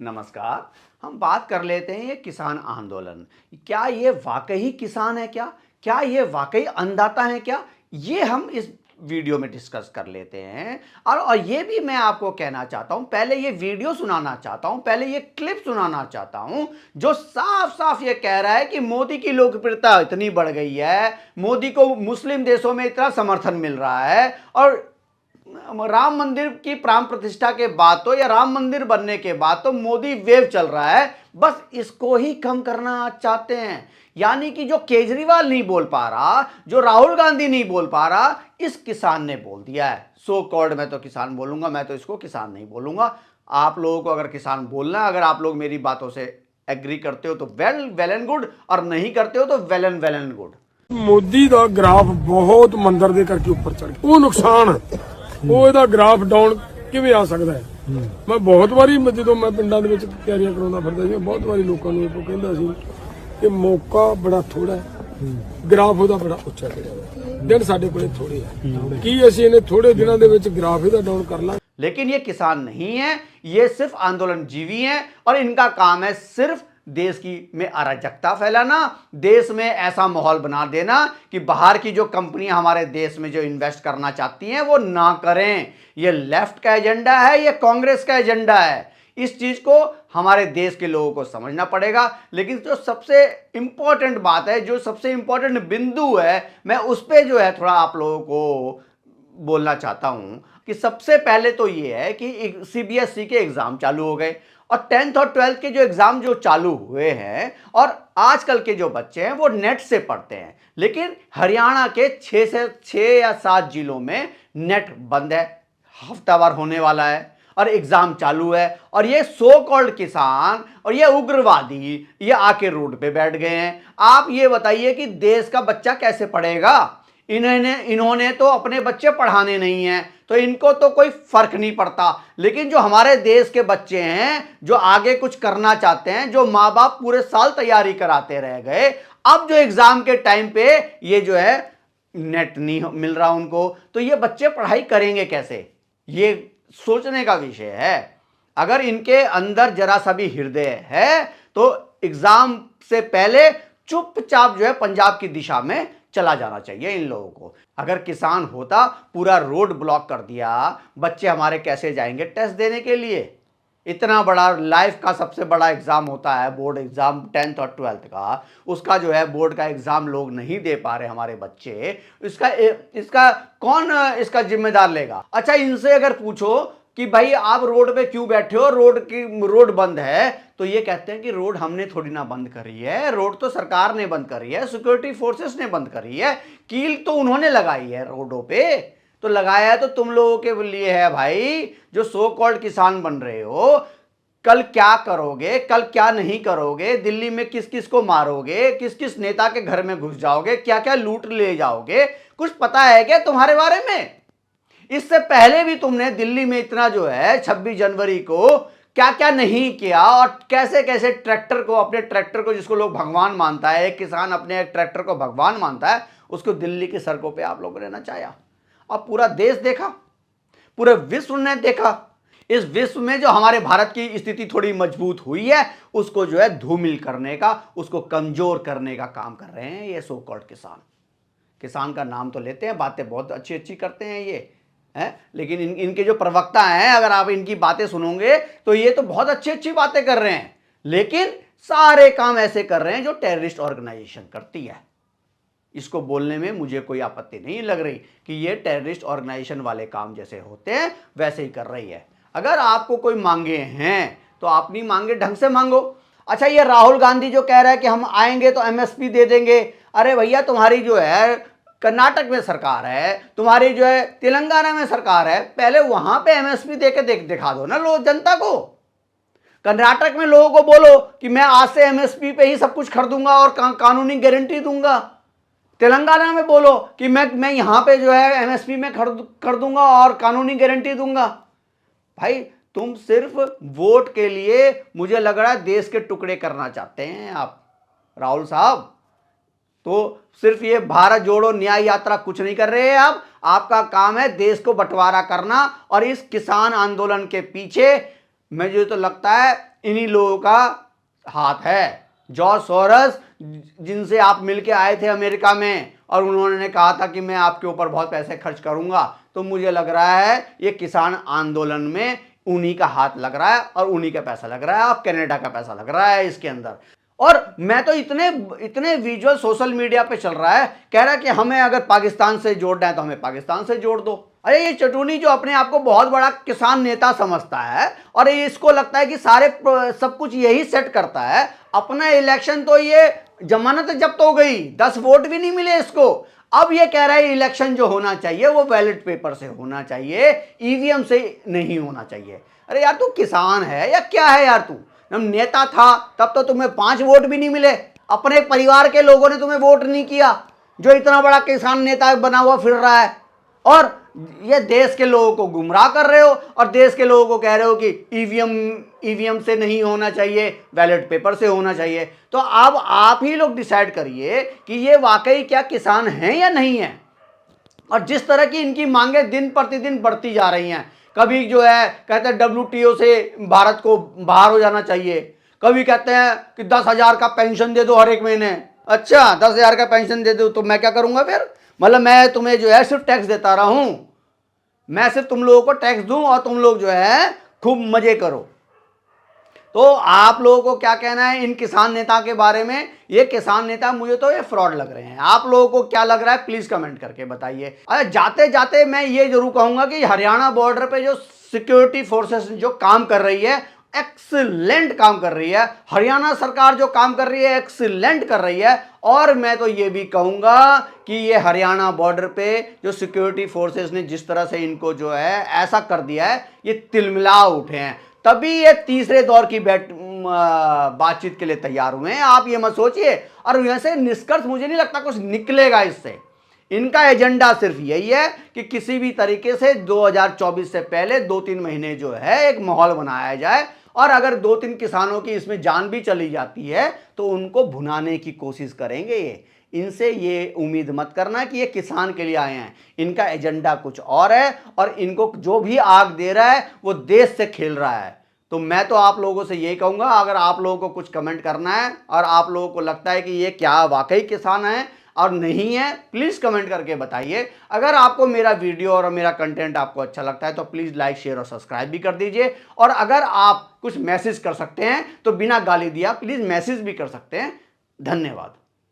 नमस्कार। हम बात कर लेते हैं ये किसान आंदोलन। क्या ये वाकई किसान है क्या? क्या ये वाकई अन्नदाता है क्या? ये हम इस वीडियो में डिस्कस कर लेते हैं। और ये भी मैं आपको कहना चाहता हूं, पहले ये वीडियो सुनाना चाहता हूं, पहले ये क्लिप सुनाना चाहता हूं जो साफ साफ ये कह रहा है कि मोदी की लोकप्रियता इतनी बढ़ गई है, मोदी को मुस्लिम देशों में इतना समर्थन मिल रहा है, और राम मंदिर की प्राण प्रतिष्ठा के बाद तो, या राम मंदिर बनने के बाद तो मोदी वेव चल रहा है। बस इसको ही कम करना चाहते हैं। यानी कि जो केजरीवाल नहीं बोल पा रहा, जो राहुल गांधी नहीं बोल पा रहा, इस किसान ने बोल दिया है। सो कॉल्ड मैं तो किसान बोलूंगा, मैं तो इसको किसान नहीं बोलूंगा। आप लोगों को अगर किसान बोलना है, अगर आप लोग मेरी बातों से एग्री करते हो तो वेल एंड गुड, और नहीं करते हो तो well and good. Modi the graph ਬਹੁਤ ਮੰਦਰ ਦੇ ਕਰਕੇ ਉੱਪਰ ਚੜ ਗਿਆ। ਉਹ ਨੁਕਸਾਨ ਉਹ ਇਹਦਾ ਗ੍ਰਾਫ ਡਾਊਨ ਕਿਵੇਂ ਆ ਸਕਦਾ ਹੈ? ਮੈਂ ਬਹੁਤ ਵਾਰੀ ਜਦੋਂ ਮੈਂ ਪਿੰਡਾਂ ਦੇ ਵਿੱਚ ਤਿਆਰੀਆਂ ਕਰਾਉਂਦਾ ਫਿਰਦਾ ਸੀ, ਬਹੁਤ ਵਾਰੀ ਲੋਕਾਂ ਨੂੰ ਇਹ ਕਹਿੰਦਾ ਸੀ ਕਿ ਮੌਕਾ ਬੜਾ ਥੋੜਾ ਹੈ, ਗ੍ਰਾਫ ਉਹਦਾ ਬੜਾ ਉੱਚਾ ਚੜਿਆ ਹੋਇਆ, ਦਿਨ ਸਾਡੇ ਕੋਲੇ ਥੋੜੇ ਆ। ਕੀ ਅਸੀਂ ਇਹਨੇ ਥੋੜੇ ਦਿਨਾਂ ਦੇ ਵਿੱਚ ਗ੍ਰਾਫ ਇਹਦਾ ਡਾਊਨ ਕਰ ਲਾਂ? लेकिन ये किसान नहीं है, ये सिर्फ आंदोलन जीवी हैं, और इनका काम है सिर्फ देश की में अराजकता फैलाना, देश में ऐसा माहौल बना देना कि बाहर की जो कंपनियां हमारे देश में जो इन्वेस्ट करना चाहती हैं वो ना करें। ये लेफ्ट का एजेंडा है, ये कांग्रेस का एजेंडा है। इस चीज को हमारे देश के लोगों को समझना पड़ेगा। लेकिन जो सबसे इंपॉर्टेंट बात है, जो सबसे इंपॉर्टेंट बिंदु है, मैं उस पर जो है थोड़ा आप लोगों को बोलना चाहता हूं कि सबसे पहले तो ये है कि सीबीएसई के एग्जाम चालू हो गए, और 10th और 12th के जो एग्जाम जो चालू हुए हैं, और आजकल के जो बच्चे हैं वो नेट से पढ़ते हैं। लेकिन हरियाणा के 6 या 7 जिलों में नेट बंद है, हफ्तावार होने वाला है, और एग्जाम चालू है। और ये सो कॉल्ड किसान और ये उग्रवादी ये आके रोड पे बैठ गए हैं। आप ये बताइए कि देश का बच्चा कैसे पढ़ेगा? इन्होंने तो अपने बच्चे पढ़ाने नहीं हैं, तो इनको तो कोई फर्क नहीं पड़ता। लेकिन जो हमारे देश के बच्चे हैं, जो आगे कुछ करना चाहते हैं, जो माँ बाप पूरे साल तैयारी कराते रह गए, अब जो एग्जाम के टाइम पे ये जो है नेट नहीं मिल रहा उनको, तो ये बच्चे पढ़ाई करेंगे कैसे? ये सोचने का विषय है। अगर इनके अंदर जरा सा भी हृदय है तो एग्जाम से पहले चुपचाप जो है पंजाब की दिशा में चला जाना चाहिए इन लोगों को। अगर किसान होता, पूरा रोड ब्लॉक कर दिया, बच्चे हमारे कैसे जाएंगे टेस्ट देने के लिए? इतना बड़ा लाइफ का सबसे बड़ा एग्जाम होता है बोर्ड एग्जाम 10th और 12th का, उसका जो है बोर्ड का एग्जाम लोग नहीं दे पा रहे हमारे बच्चे। इसका कौन इसका जिम्मेदार लेगा? अच्छा, इनसे अगर पूछो कि भाई आप रोड पे क्यों बैठे हो, रोड बंद है, तो ये कहते हैं कि रोड हमने थोड़ी ना बंद करी है, रोड तो सरकार ने बंद करी है, सिक्योरिटी फोर्सेस ने बंद करी है, कील तो उन्होंने लगाई है रोडों पे। तो लगाया है तो तुम लोगों के लिए है भाई, जो सो कॉल्ड किसान बन रहे हो। कल क्या करोगे, कल क्या नहीं करोगे, दिल्ली में किस किस को मारोगे, किस किस नेता के घर में घुस जाओगे, क्या क्या लूट ले जाओगे, कुछ पता है क्या तुम्हारे बारे में? इससे पहले भी तुमने दिल्ली में इतना जो है 26 जनवरी को क्या क्या नहीं किया, और कैसे कैसे ट्रैक्टर को, अपने ट्रैक्टर को जिसको लोग भगवान मानता है, एक किसान अपने एक ट्रैक्टर को भगवान मानता है, उसको दिल्ली की सड़कों पे आप लोगों ने नचाया। और पूरा देश देखा, पूरे विश्व ने देखा। इस विश्व में जो हमारे भारत की स्थिति थोड़ी मजबूत हुई है, उसको जो है धूमिल करने का, उसको कमजोर करने का काम कर रहे हैं ये सो कॉल्ड किसान। किसान का नाम तो लेते हैं, बातें बहुत अच्छी अच्छी करते हैं ये है, लेकिन इनके जो प्रवक्ता हैं, अगर आप इनकी बातें सुनोगे तो ये तो बहुत अच्छी अच्छी बातें कर रहे हैं, लेकिन सारे काम ऐसे कर रहे हैं जो टेररिस्ट ऑर्गेनाइजेशन करती है। इसको बोलने में मुझे कोई आपत्ति नहीं लग रही कि ये टेररिस्ट ऑर्गेनाइजेशन वाले काम जैसे होते हैं वैसे ही कर रही है। अगर आपको कोई मांगे हैं तो अपनी मांगे ढंग से मांगो। अच्छा, ये राहुल गांधी जो कह रहा है कि हम आएंगे तो एमएसपी दे देंगे, अरे भैया तुम्हारी जो है कर्नाटक में सरकार है, तुम्हारी जो है तेलंगाना में सरकार है, पहले वहां पे एमएसपी देके दिखा दो ना लोग, जनता को। कर्नाटक में लोगों को बोलो कि मैं आज से एमएसपी पे ही सब कुछ खरीदूंगा और कानूनी गारंटी दूंगा। तेलंगाना में बोलो कि मैं यहां पे जो है एमएसपी में कर दूंगा और कानूनी गारंटी दूंगा। भाई तुम सिर्फ वोट के लिए, मुझे लग रहा है, देश के टुकड़े करना चाहते हैं आप राहुल साहब। तो सिर्फ ये भारत जोड़ो न्याय यात्रा कुछ नहीं कर रहे हैं आप। आपका काम है देश को बंटवारा करना, और इस किसान आंदोलन के पीछे मुझे तो लगता है इन्हीं लोगों का हाथ है। जॉर्ज सोरस, जिनसे आप मिलके आए थे अमेरिका में और उन्होंने कहा था कि मैं आपके ऊपर बहुत पैसे खर्च करूंगा, तो मुझे लग रहा है ये किसान आंदोलन में उन्हीं का हाथ लग रहा है और उन्हीं का पैसा लग रहा है और कनाडा का पैसा लग रहा है इसके अंदर। और मैं तो इतने इतने विजुअल सोशल मीडिया पे चल रहा है, कह रहा है कि हमें अगर पाकिस्तान से जोड़ना है तो हमें पाकिस्तान से जोड़ दो। अरे ये चटूनी जो अपने आप को बहुत बड़ा किसान नेता समझता है और ये इसको लगता है कि सारे सब कुछ यही सेट करता है, अपना इलेक्शन तो ये जमानत जब्त हो गई, 10 वोट भी नहीं मिले इसको। अब ये कह रहा है इलेक्शन जो होना चाहिए वो बैलेट पेपर से होना चाहिए, ईवीएम से नहीं होना चाहिए। अरे यार तू किसान है या क्या है यार? तू नेता था तब तो तुम्हें 5 वोट भी नहीं मिले, अपने परिवार के लोगों ने तुम्हें वोट नहीं किया, जो इतना बड़ा किसान नेता बना हुआ फिर रहा है। और ये देश के लोगों को गुमराह कर रहे हो और देश के लोगों को कह रहे हो कि ईवीएम से नहीं होना चाहिए, बैलेट पेपर से होना चाहिए। तो अब आप ही लोग डिसाइड करिए कि ये वाकई क्या किसान हैं या नहीं है। और जिस तरह की इनकी मांगे दिन प्रतिदिन बढ़ती जा रही हैं, कभी जो है कहते हैं WTO से भारत को बाहर हो जाना चाहिए, कभी कहते हैं कि 10,000 का पेंशन दे दो हर एक महीने। अच्छा 10,000 का पेंशन दे दो तो मैं क्या करूंगा फिर? मतलब मैं तुम्हें जो है सिर्फ टैक्स देता रहूं, मैं सिर्फ तुम लोगों को टैक्स दूं और तुम लोग जो है खूब मजे करो। तो आप लोगों को क्या कहना है इन किसान नेता के बारे में? ये किसान नेता मुझे तो ये फ्रॉड लग रहे हैं। आप लोगों को क्या लग रहा है प्लीज कमेंट करके बताइए। अरे जाते जाते मैं ये जरूर कहूंगा कि हरियाणा बॉर्डर पे जो सिक्योरिटी फोर्सेस जो काम कर रही है, एक्सीलेंट काम कर रही है। हरियाणा सरकार जो काम कर रही है एक्सीलेंट कर रही है। और मैं तो ये भी कहूंगा कि ये हरियाणा बॉर्डर पे जो सिक्योरिटी फोर्सेस ने जिस तरह से इनको जो है ऐसा कर दिया है, ये तिलमिला उठे हैं, तभी ये तीसरे दौर की बातचीत के लिए तैयार हुए हैं। आप ये मत सोचिए। और वैसे निष्कर्ष मुझे नहीं लगता कुछ निकलेगा इससे। इनका एजेंडा सिर्फ यही है कि किसी भी तरीके से 2024 से पहले 2-3 महीने जो है एक माहौल बनाया जाए, और अगर 2-3 किसानों की इसमें जान भी चली जाती है तो उनको भुनाने की कोशिश करेंगे ये। इनसे ये उम्मीद मत करना कि ये किसान के लिए आए हैं, इनका एजेंडा कुछ और है और इनको जो भी आग दे रहा है वो देश से खेल रहा है। तो मैं तो आप लोगों से यही कहूँगा, अगर आप लोगों को कुछ कमेंट करना है और आप लोगों को लगता है कि ये क्या वाकई किसान है और नहीं है, प्लीज़ कमेंट करके बताइए। अगर आपको मेरा वीडियो और मेरा कंटेंट आपको अच्छा लगता है तो प्लीज़ लाइक शेयर और सब्सक्राइब भी कर दीजिए। और अगर आप कुछ मैसेज कर सकते हैं तो बिना गाली दिया प्लीज़ मैसेज भी कर सकते हैं। धन्यवाद।